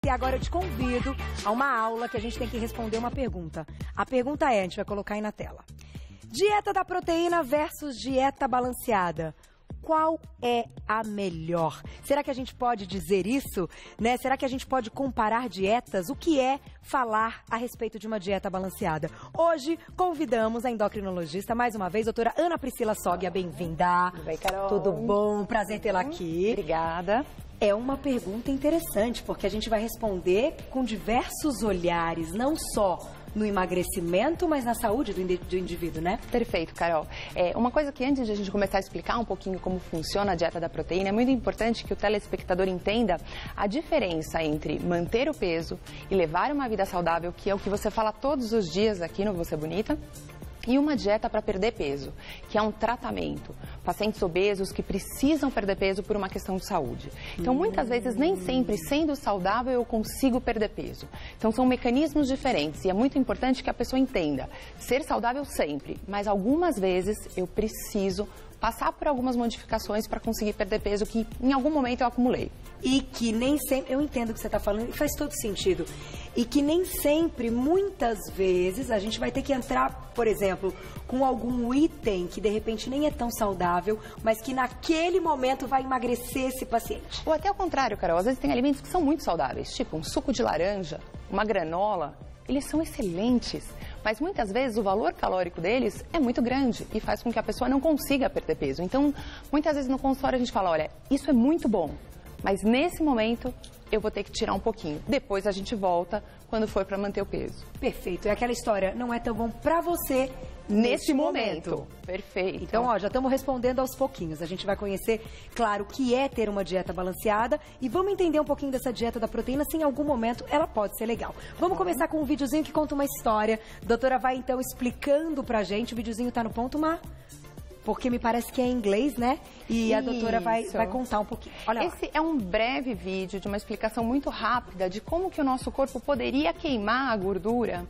E agora eu te convido a uma aula que a gente tem que responder uma pergunta. A pergunta é, a gente vai colocar aí na tela. Dieta da proteína versus dieta balanceada. Qual é a melhor? Será que a gente pode dizer isso? Né? Será que a gente pode comparar dietas? O que é falar a respeito de uma dieta balanceada? Hoje, convidamos a endocrinologista, mais uma vez, doutora Ana Priscila Soggia. Bem-vinda. Tudo bem, Carol? Tudo bom? Prazer tê-la aqui. Obrigada. É uma pergunta interessante, porque a gente vai responder com diversos olhares, não só no emagrecimento, mas na saúde do indivíduo, né? Perfeito, Carol. Uma coisa que antes de a gente começar a explicar um pouquinho como funciona a dieta da proteína, é muito importante que o telespectador entenda a diferença entre manter o peso e levar uma vida saudável, que é o que você fala todos os dias aqui no Você Bonita, e uma dieta para perder peso, que é um tratamento. Pacientes obesos que precisam perder peso por uma questão de saúde. Então, muitas vezes, nem sempre, sendo saudável, eu consigo perder peso. Então, são mecanismos diferentes e é muito importante que a pessoa entenda. Ser saudável sempre, mas algumas vezes eu preciso passar por algumas modificações para conseguir perder peso que em algum momento eu acumulei. E que nem sempre, eu entendo o que você está falando e faz todo sentido. E que nem sempre, muitas vezes, a gente vai ter que entrar, por exemplo, com algum item que de repente nem é tão saudável, mas que naquele momento vai emagrecer esse paciente. Ou até ao contrário, Carol, às vezes tem alimentos que são muito saudáveis, tipo um suco de laranja, uma granola, eles são excelentes. Mas muitas vezes o valor calórico deles é muito grande e faz com que a pessoa não consiga perder peso. Então, muitas vezes no consultório a gente fala, olha, isso é muito bom, mas nesse momento eu vou ter que tirar um pouquinho. Depois a gente volta quando for para manter o peso. Perfeito. É aquela história, não é tão bom para você nesse momento. Perfeito. Então, ó, já estamos respondendo aos pouquinhos. A gente vai conhecer, claro, o que é ter uma dieta balanceada e vamos entender um pouquinho dessa dieta da proteína, se em algum momento ela pode ser legal. Vamos começar com um videozinho que conta uma história. A doutora vai, então, explicando pra gente. O videozinho tá no ponto, Mar? Porque me parece que é em inglês, né? E a doutora vai contar um pouquinho. Olha lá. Esse é um breve vídeo de uma explicação muito rápida de como que o nosso corpo poderia queimar a gordura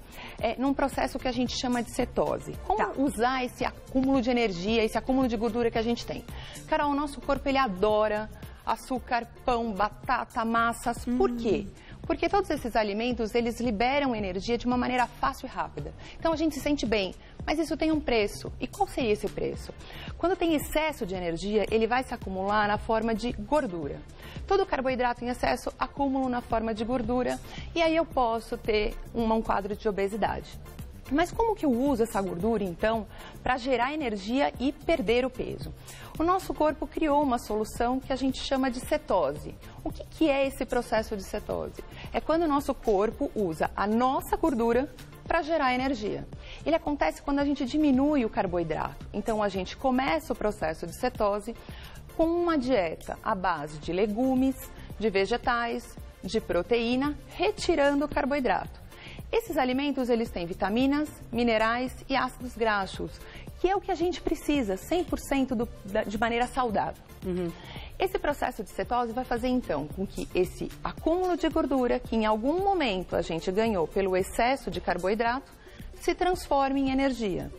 num processo que a gente chama de cetose. Como usar esse acúmulo de energia, esse acúmulo de gordura que a gente tem. Carol, o nosso corpo, ele adora açúcar, pão, batata, massas. Por quê? Porque todos esses alimentos, eles liberam energia de uma maneira fácil e rápida. Então, a gente se sente bem, mas isso tem um preço. E qual seria esse preço? Quando tem excesso de energia, ele vai se acumular na forma de gordura. Todo carboidrato em excesso, acúmulo na forma de gordura, e aí eu posso ter um quadro de obesidade. Mas como que eu uso essa gordura, então, para gerar energia e perder o peso? O nosso corpo criou uma solução que a gente chama de cetose. O que é esse processo de cetose? É quando o nosso corpo usa a nossa gordura para gerar energia. Ele acontece quando a gente diminui o carboidrato. Então, a gente começa o processo de cetose com uma dieta à base de legumes, de vegetais, de proteína, retirando o carboidrato. Esses alimentos, eles têm vitaminas, minerais e ácidos graxos, que é o que a gente precisa, 100% de maneira saudável. Esse processo de cetose vai fazer, então, com que esse acúmulo de gordura, que em algum momento a gente ganhou pelo excesso de carboidrato, se transforme em energia.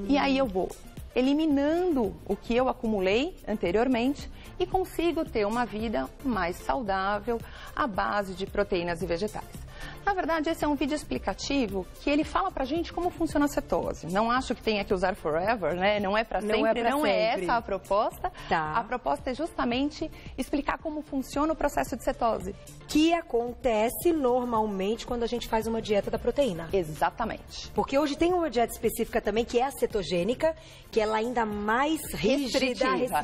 E aí eu vou eliminando o que eu acumulei anteriormente e consigo ter uma vida mais saudável à base de proteínas e vegetais. Na verdade, esse é um vídeo explicativo que ele fala pra gente como funciona a cetose. Não acho que tenha que usar forever, né? Não é pra sempre, não é essa a proposta. A proposta é justamente explicar como funciona o processo de cetose. Que acontece normalmente quando a gente faz uma dieta da proteína. Exatamente. Porque hoje tem uma dieta específica também, que é a cetogênica, que ela é ainda mais restritiva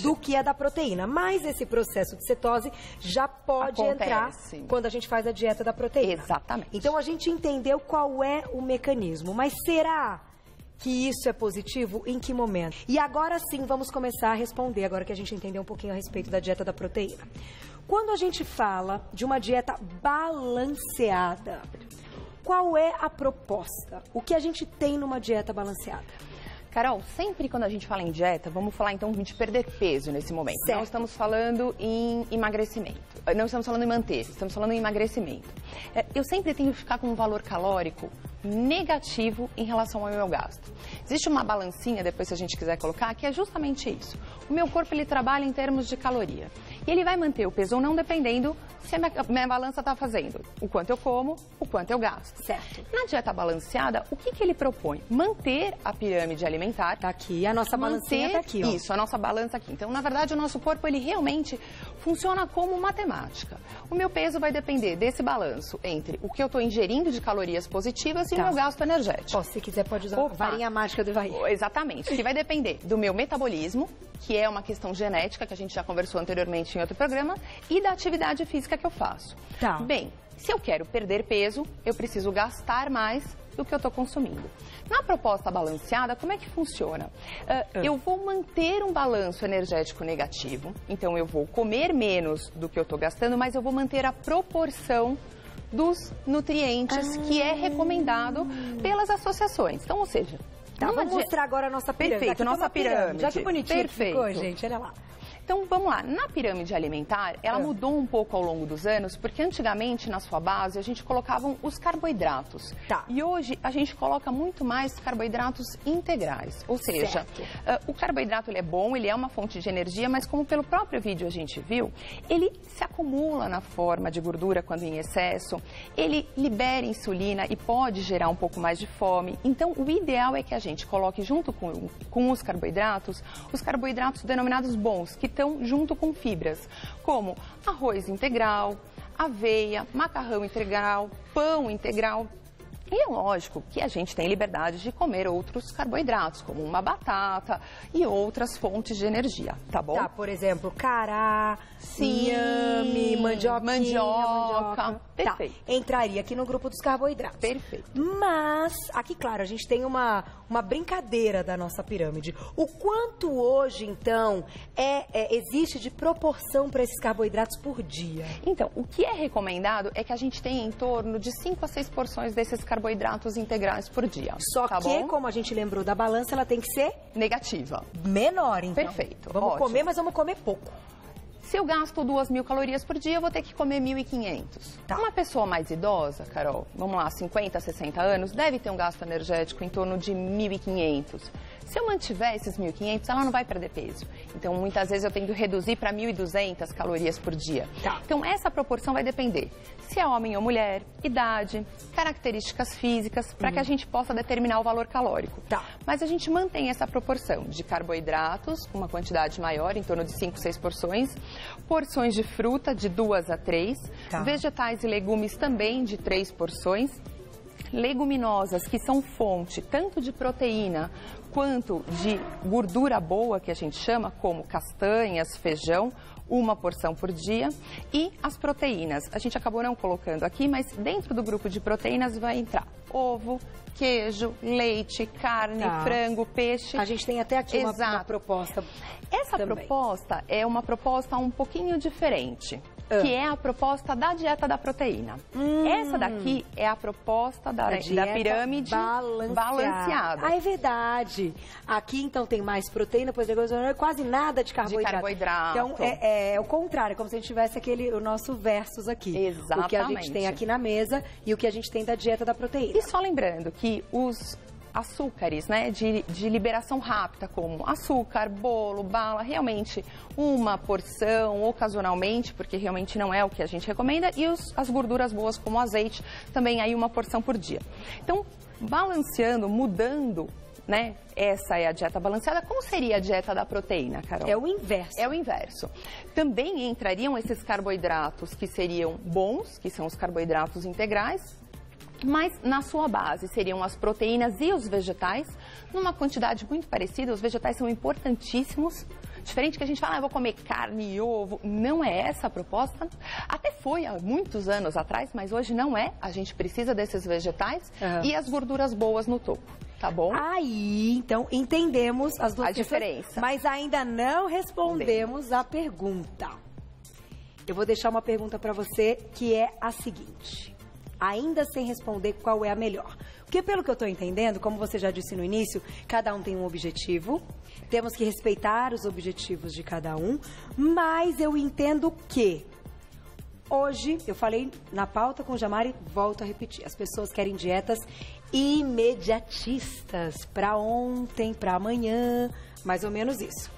do que a da proteína. Mas esse processo de cetose já pode entrar quando a gente faz a dieta da proteína. Exatamente. Então a gente entendeu qual é o mecanismo, mas será que isso é positivo? Em que momento? E agora sim vamos começar a responder, agora que a gente entendeu um pouquinho a respeito da dieta da proteína. Quando a gente fala de uma dieta balanceada, qual é a proposta? O que a gente tem numa dieta balanceada? Carol, sempre quando a gente fala em dieta, vamos falar então de perder peso nesse momento. Certo. Não estamos falando em emagrecimento, não estamos falando em manter, estamos falando em emagrecimento. Eu sempre tenho que ficar com um valor calórico negativo em relação ao meu gasto. Existe uma balancinha, depois se a gente quiser colocar, que é justamente isso. O meu corpo, ele trabalha em termos de caloria. E ele vai manter o peso ou não dependendo se a minha balança está fazendo o quanto eu como, o quanto eu gasto. Certo. Na dieta balanceada, o que ele propõe? Manter a pirâmide alimentar. Tá aqui, a nossa balancinha tá aqui, ó. Isso, a nossa balança aqui. Então, na verdade, o nosso corpo, ele realmente funciona como matemática. O meu peso vai depender desse balanço entre o que eu estou ingerindo de calorias positivas e o meu gasto energético. Ó, se quiser pode usar a varinha mágica do Ivaí. Exatamente, que vai depender do meu metabolismo, que é uma questão genética, que a gente já conversou anteriormente em outro programa, e da atividade física que eu faço. Tá. Bem, se eu quero perder peso, eu preciso gastar mais do que eu estou consumindo. Na proposta balanceada, como é que funciona? Eu vou manter um balanço energético negativo, então eu vou comer menos do que eu estou gastando, mas eu vou manter a proporção dos nutrientes que é recomendado pelas associações. Então, ou seja... Tá, vamos mostrar agora a nossa pirâmide. Perfeito, nossa pirâmide. Já que bonitinho Perfeito. Ficou, gente, olha lá. Então, vamos lá. Na pirâmide alimentar, ela mudou um pouco ao longo dos anos, porque antigamente, na sua base, a gente colocava os carboidratos. Tá. E hoje, a gente coloca muito mais carboidratos integrais. Ou seja, o carboidrato ele é bom, ele é uma fonte de energia, mas como pelo próprio vídeo a gente viu, ele se acumula na forma de gordura quando em excesso, ele libera insulina e pode gerar um pouco mais de fome. Então, o ideal é que a gente coloque junto com os carboidratos denominados bons, que estão junto com fibras, como arroz integral, aveia, macarrão integral, pão integral. E é lógico que a gente tem liberdade de comer outros carboidratos, como uma batata e outras fontes de energia, tá bom? Tá, por exemplo, cará, inhame, mandioca. Perfeito. Tá, entraria aqui no grupo dos carboidratos. Perfeito. Mas, aqui, claro, a gente tem uma brincadeira da nossa pirâmide. O quanto hoje, então, existe de proporção para esses carboidratos por dia? Então, o que é recomendado é que a gente tenha em torno de 5 a 6 porções desses carboidratos integrais por dia. Só tá que, bom? como a gente lembrou da balança, ela tem que ser negativa. Menor, então. Perfeito. Vamos ótimo. comer, mas vamos comer pouco. Se eu gasto 2.000 calorias por dia, eu vou ter que comer 1.500. Tá. Uma pessoa mais idosa, Carol, vamos lá, 50, 60 anos, deve ter um gasto energético em torno de 1.500. Se eu mantiver esses 1.500, ela não vai perder peso. Então, muitas vezes eu tenho que reduzir para 1.200 calorias por dia. Tá. Então, essa proporção vai depender se é homem ou mulher, idade, características físicas, para que a gente possa determinar o valor calórico. Tá. Mas a gente mantém essa proporção de carboidratos, uma quantidade maior, em torno de 5, 6 porções, porções de fruta, de 2 a 3, Tá. vegetais e legumes também, de 3 porções, leguminosas, que são fonte tanto de proteína quanto de gordura boa, que a gente chama, como castanhas, feijão, 1 porção por dia. E as proteínas, a gente acabou não colocando aqui, mas dentro do grupo de proteínas vai entrar ovo, queijo, leite, carne, frango, peixe. A gente tem até aqui uma proposta. Essa também. proposta é uma proposta um pouquinho diferente, que é a proposta da dieta da proteína. Essa daqui é a proposta da pirâmide balanceada. Ah, é verdade. Aqui, então, tem mais proteína, pois é quase nada de carboidrato. Então, é o contrário, como se a gente tivesse o nosso versus aqui. Exatamente. O que a gente tem aqui na mesa e o que a gente tem da dieta da proteína. E só lembrando que os açúcares, né, de liberação rápida, como açúcar, bolo, bala, realmente 1 porção ocasionalmente, porque realmente não é o que a gente recomenda, e as gorduras boas, como azeite, também aí 1 porção por dia. Então, balanceando, mudando, né, essa é a dieta balanceada. Como seria a dieta da proteína, Carol? É o inverso. É o inverso. Também entrariam esses carboidratos que seriam bons, que são os carboidratos integrais, mas na sua base seriam as proteínas e os vegetais, numa quantidade muito parecida. Os vegetais são importantíssimos. Diferente que a gente fala, eu vou comer carne e ovo. Não é essa a proposta. Até foi há muitos anos atrás, mas hoje não é. A gente precisa desses vegetais e as gorduras boas no topo. Tá bom? Aí, então, entendemos as duas diferença. Mas ainda não respondemos a pergunta. Eu vou deixar uma pergunta para você, que é a seguinte. Ainda sem responder qual é a melhor. Porque pelo que eu estou entendendo, como você já disse no início, cada um tem um objetivo, temos que respeitar os objetivos de cada um, mas eu entendo que hoje, eu falei na pauta com o Jamari, volto a repetir, as pessoas querem dietas imediatistas, para ontem, para amanhã, mais ou menos isso.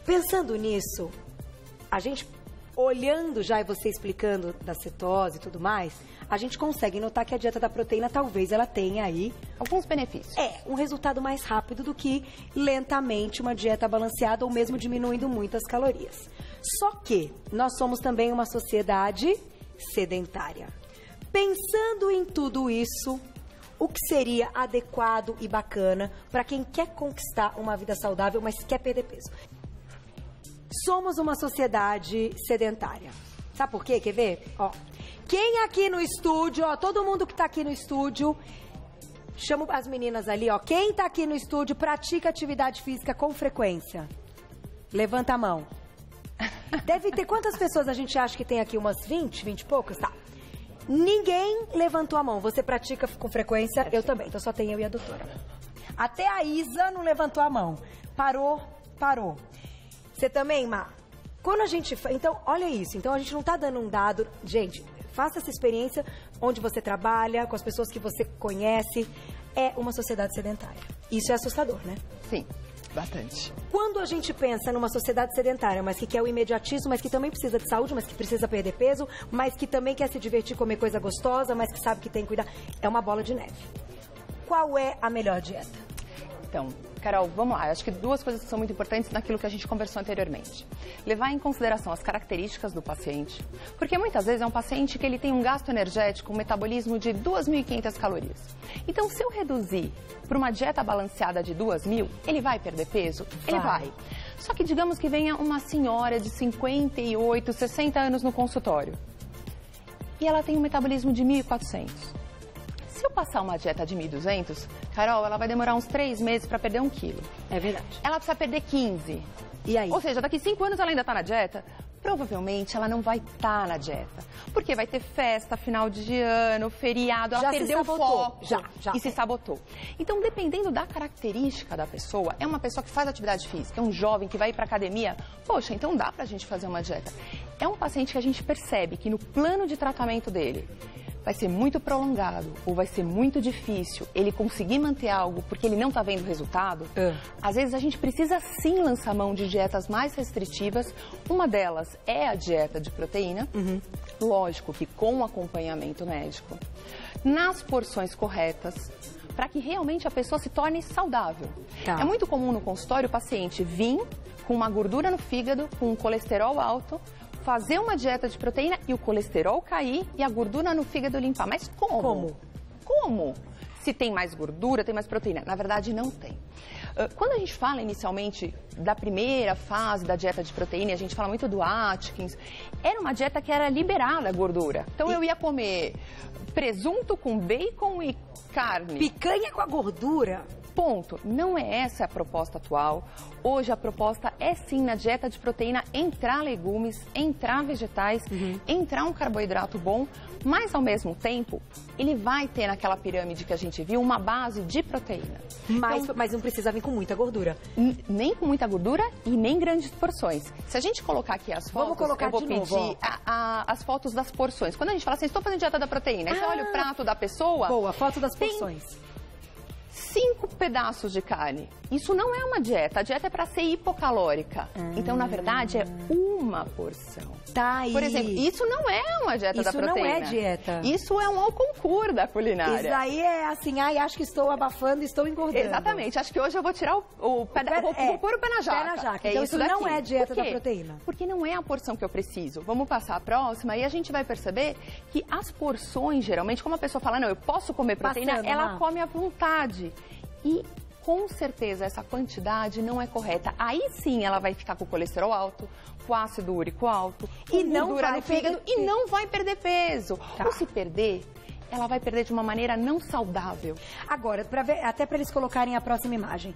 Pensando nisso, a gente, olhando já e você explicando da cetose e tudo mais, a gente consegue notar que a dieta da proteína talvez ela tenha aí alguns benefícios. Um resultado mais rápido do que lentamente uma dieta balanceada ou mesmo diminuindo muitas calorias. Só que nós somos também uma sociedade sedentária. Pensando em tudo isso, o que seria adequado e bacana para quem quer conquistar uma vida saudável, mas quer perder peso? Somos uma sociedade sedentária. Sabe por quê? Quer ver? Ó, quem aqui no estúdio, ó, todo mundo que tá aqui no estúdio, chamo as meninas ali, ó. Quem tá aqui no estúdio pratica atividade física com frequência? Levanta a mão. Deve ter quantas pessoas a gente acha que tem aqui? Umas 20, 20 e poucas? Tá. Ninguém levantou a mão. Você pratica com frequência? Eu também. Então só tem eu e a doutora. Até a Isa não levantou a mão. Parou. Você também, Má? Quando a gente... Então, olha isso. Então, a gente não tá dando um dado... Gente, faça essa experiência onde você trabalha, com as pessoas que você conhece. É uma sociedade sedentária. Isso é assustador, né? Sim, bastante. Quando a gente pensa numa sociedade sedentária, mas que quer o imediatismo, mas que também precisa de saúde, mas que precisa perder peso, mas que também quer se divertir, comer coisa gostosa, mas que sabe que tem que cuidar, é uma bola de neve. Qual é a melhor dieta? Então, Carol, vamos lá. Acho que duas coisas que são muito importantes naquilo que a gente conversou anteriormente. Levar em consideração as características do paciente, porque muitas vezes é um paciente que ele tem um gasto energético, um metabolismo de 2.500 calorias. Então, se eu reduzir para uma dieta balanceada de 2.000, ele vai perder peso? Ele vai. Só que digamos que venha uma senhora de 58, 60 anos no consultório e ela tem um metabolismo de 1.400. Se eu passar uma dieta de 1.200, Carol, ela vai demorar uns 3 meses para perder 1 quilo. É verdade. Ela precisa perder 15. E aí? Ou seja, daqui 5 anos ela ainda está na dieta? Provavelmente ela não vai estar na dieta. Porque vai ter festa, final de ano, feriado, ela perdeu o foco já. E se sabotou. Então, dependendo da característica da pessoa, é uma pessoa que faz atividade física, é um jovem que vai ir para academia, poxa, então dá pra gente fazer uma dieta. É um paciente que a gente percebe que no plano de tratamento dele vai ser muito prolongado ou vai ser muito difícil ele conseguir manter algo porque ele não está vendo resultado, às vezes a gente precisa sim lançar mão de dietas mais restritivas. Uma delas é a dieta de proteína, lógico que com acompanhamento médico, nas porções corretas, para que realmente a pessoa se torne saudável. É muito comum no consultório o paciente vir com uma gordura no fígado, com um colesterol alto, fazer uma dieta de proteína e o colesterol cair e a gordura no fígado limpar. Mas como? Como? Se tem mais gordura, tem mais proteína. Na verdade, não tem. Quando a gente fala inicialmente da primeira fase da dieta de proteína, a gente fala muito do Atkins, era uma dieta que era liberada a gordura. Então eu ia comer presunto com bacon e carne. Picanha com a gordura? Ponto. Não é essa a proposta atual. Hoje a proposta é sim na dieta de proteína entrar legumes, entrar vegetais, entrar um carboidrato bom, mas ao mesmo tempo ele vai ter naquela pirâmide que a gente viu uma base de proteína. Mas não precisa vir com muita gordura. Nem com muita gordura e nem grandes porções. Se a gente colocar aqui as fotos, eu vou pedir as fotos das porções. Quando a gente fala assim, estou fazendo dieta da proteína, aí você olha o prato da pessoa. Boa, foto das porções. 5 pedaços de carne. Isso não é uma dieta. A dieta é para ser hipocalórica. Então, na verdade, é uma porção. Tá aí. Por exemplo, isso não é uma dieta da proteína. Isso não é dieta. Isso é um concurso da culinária. Isso aí é assim, acho que estou abafando e estou engordando. Exatamente. Acho que hoje eu vou tirar o pé da... Vou pôr o pé na jaca. Pé na jaca. Então, isso não é dieta da proteína. Porque não é a porção que eu preciso. Vamos passar a próxima e a gente vai perceber que as porções, geralmente, como a pessoa fala, não, eu posso comer proteína, ela come à vontade. E, com certeza, essa quantidade não é correta. Aí sim ela vai ficar com o colesterol alto, com o ácido úrico alto, com gordura no fígado e não vai perder peso. Ou se perder, ela vai perder de uma maneira não saudável. Agora, até para eles colocarem a próxima imagem,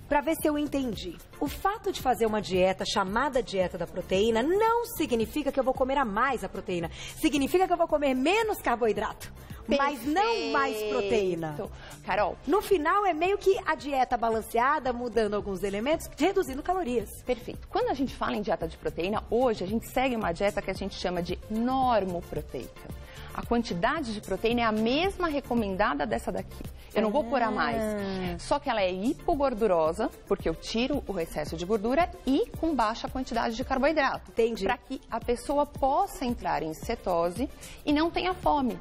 para ver se eu entendi. O fato de fazer uma dieta chamada dieta da proteína não significa que eu vou comer a mais a proteína. Significa que eu vou comer menos carboidrato. Mas não mais proteína. Carol, no final é meio que a dieta balanceada, mudando alguns elementos, reduzindo calorias. Perfeito. Quando a gente fala em dieta de proteína, hoje a gente segue uma dieta que a gente chama de normoproteica. A quantidade de proteína é a mesma recomendada dessa daqui. Eu não vou pôr a mais. Só que ela é hipogordurosa, porque eu tiro o excesso de gordura e com baixa quantidade de carboidrato. Entendi. Para que a pessoa possa entrar em cetose e não tenha fome.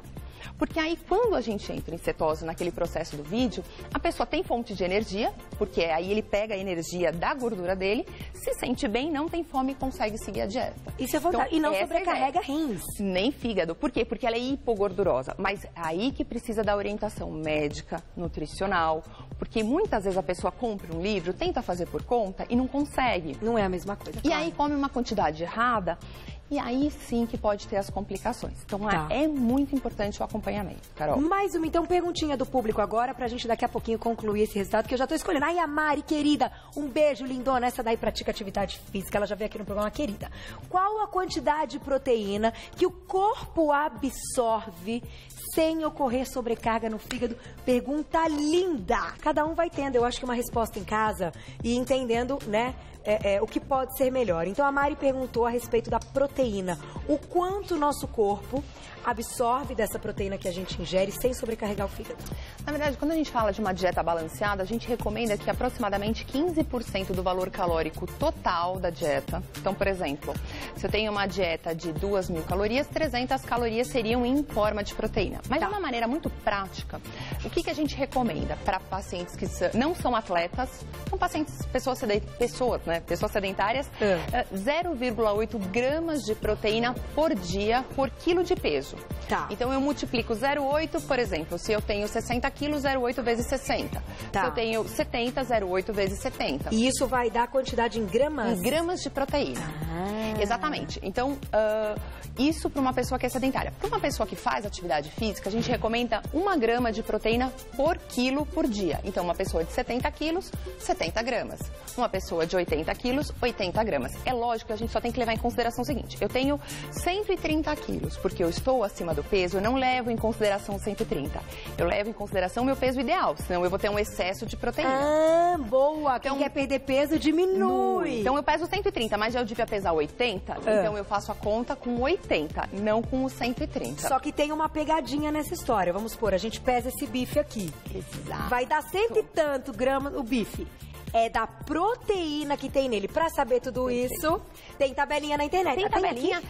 Porque aí, quando a gente entra em cetose naquele processo do vídeo, a pessoa tem fonte de energia, porque aí ele pega a energia da gordura dele, se sente bem, não tem fome e consegue seguir a dieta. Isso é fantástico. Então, e não sobrecarrega rins. Nem fígado. Por quê? Porque ela é hipogordurosa. Mas aí que precisa da orientação médica, nutricional, porque muitas vezes a pessoa compra um livro, tenta fazer por conta e não consegue. Não é a mesma coisa. E aí come uma quantidade errada. E aí sim que pode ter as complicações. Então é muito importante o acompanhamento, Carol. Mais uma, então, perguntinha do público agora, pra gente daqui a pouquinho concluir esse resultado, que eu já tô escolhendo. Ai, a Mari, querida, um beijo, lindona. Essa daí pratica atividade física, ela já veio aqui no programa, querida. Qual a quantidade de proteína que o corpo absorve sem ocorrer sobrecarga no fígado? Pergunta linda! Cada um vai tendo, eu acho que uma resposta em casa e entendendo, né, o que pode ser melhor. Então, a Mari perguntou a respeito da proteína. O quanto o nosso corpo absorve dessa proteína que a gente ingere sem sobrecarregar o fígado? Na verdade, quando a gente fala de uma dieta balanceada, a gente recomenda que aproximadamente 15% do valor calórico total da dieta. Então, por exemplo, se eu tenho uma dieta de 2.000 calorias, 300 calorias seriam em forma de proteína. Mas de uma maneira muito prática, o que a gente recomenda para pacientes que não são atletas, são pacientes, pessoas sedentárias, 0,8 gramas de proteína por dia por quilo de peso. Tá. Então, eu multiplico 0,8, por exemplo, se eu tenho 60 quilos, 0,8 vezes 60. Tá. Se eu tenho 70, 0,8 vezes 70. E isso vai dar quantidade em gramas? Em gramas de proteína. Exatamente. Então, isso para uma pessoa que é sedentária. Para uma pessoa que faz atividade física, a gente recomenda 1 grama de proteína por quilo por dia. Então, uma pessoa de 70 quilos, 70 gramas. Uma pessoa de 80 quilos, 80 gramas. É lógico que a gente só tem que levar em consideração o seguinte: eu tenho 130 quilos, porque eu estou acima do peso, eu não levo em consideração 130. Eu levo em consideração o meu peso ideal, senão eu vou ter um excesso de proteína. Ah, boa! Quem quer perder peso, diminui. Então, eu peso 130, mas eu devia pesar 80, então eu faço a conta com 80, não com os 130. Só que tem uma pegadinha nessa história. Vamos supor, a gente pesa esse bife aqui. Exato. Vai dar 100 e tanto gramas o bife. É da proteína que tem nele. Pra saber tudo isso, tem tabelinha na internet. Tem tabelinha.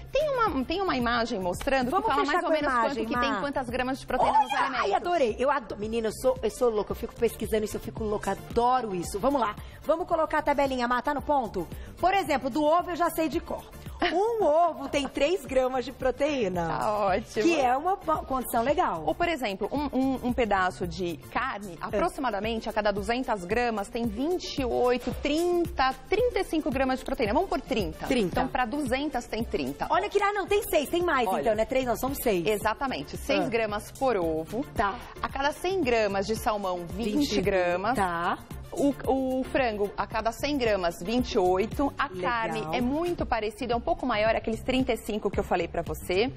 Tem uma imagem mostrando que fala mais ou menos quantas gramas de proteína nos alimentos. Ai, adorei. Eu adoro. Menina, eu sou louca. Eu fico pesquisando isso, eu fico louca. Adoro isso. Vamos lá. Vamos colocar a tabelinha, tá no ponto? Por exemplo, do ovo eu já sei de cor. Um ovo tem 3 gramas de proteína. Tá ótimo. Que é uma condição legal. Ou, por exemplo, um pedaço de carne, aproximadamente a cada 200 gramas, tem 28, 30, 35 gramas de proteína. Vamos por 30. 30. Então, para 200 tem 30. Olha que não, tem 6, tem mais. Olha, então, né? 3 não, são 6. Exatamente. 6 gramas por ovo. Tá. A cada 100 gramas de salmão, 20 gramas. Tá. O frango, a cada 100 gramas, 28. A carne é muito parecida, é um pouco maior, aqueles 35 que eu falei pra você.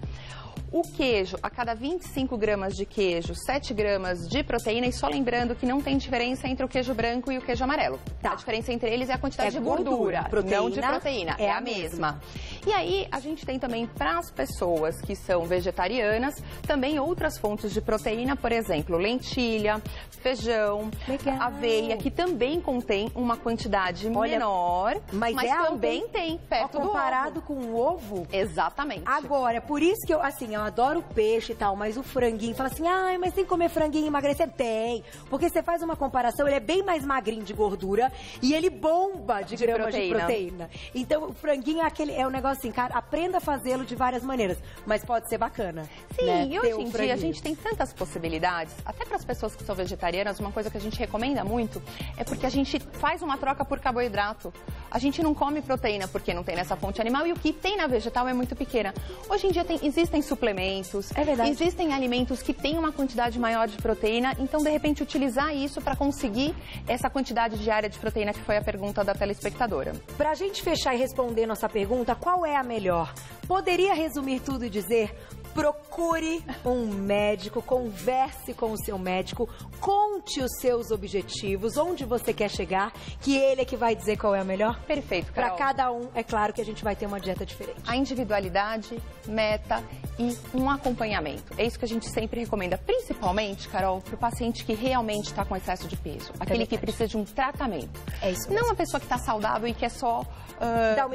O queijo, a cada 25 gramas de queijo, 7 gramas de proteína. E só lembrando que não tem diferença entre o queijo branco e o queijo amarelo. Tá. A diferença entre eles é a quantidade de gordura, proteína, não de proteína. É a mesma. E aí, a gente tem também, para as pessoas que são vegetarianas, também outras fontes de proteína, por exemplo, lentilha, feijão, aveia, que também contém uma quantidade menor, mas também tem perto do ovo. Comparado com o ovo? Exatamente. Agora, por isso que eu adoro peixe e tal, mas o franguinho, fala assim, ai, mas tem que comer franguinho e emagrecer? Tem, porque você faz uma comparação, ele é bem mais magrinho de gordura e ele bomba de gramas de proteína. Então, o franguinho é um negócio assim, cara, aprenda a fazê-lo de várias maneiras, mas pode ser bacana. Sim, né? E hoje em dia a gente tem tantas possibilidades, até para as pessoas que são vegetarianas, uma coisa que a gente recomenda muito é porque a gente faz uma troca por carboidrato. A gente não come proteína porque não tem nessa fonte animal e o que tem na vegetal é muito pequena. Hoje em dia existem suplementos, existem alimentos que têm uma quantidade maior de proteína, então de repente utilizar isso para conseguir essa quantidade diária de proteína que foi a pergunta da telespectadora. Pra gente fechar e responder nossa pergunta, qual é a melhor? Poderia resumir tudo e dizer: procure um médico, converse com o seu médico, conte os seus objetivos, onde você quer chegar, que ele é que vai dizer qual é a melhor? Perfeito, Carol. Para cada um, é claro que a gente vai ter uma dieta diferente. A individualidade, meta e um acompanhamento. É isso que a gente sempre recomenda, principalmente, Carol, para o paciente que realmente está com excesso de peso, aquele que precisa de um tratamento. É isso mesmo. Não a pessoa que está saudável e quer só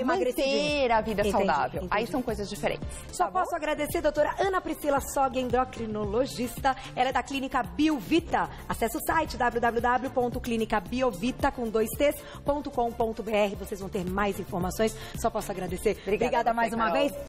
manter a vida saudável. Aí são coisas diferentes. Só posso agradecer a doutora Ana Priscila Sog, endocrinologista. Ela é da Clínica Biovita. Acesse o site www.clinicabiovita.com.br. Vocês vão ter mais informações. Só posso agradecer. Obrigada mais uma vez.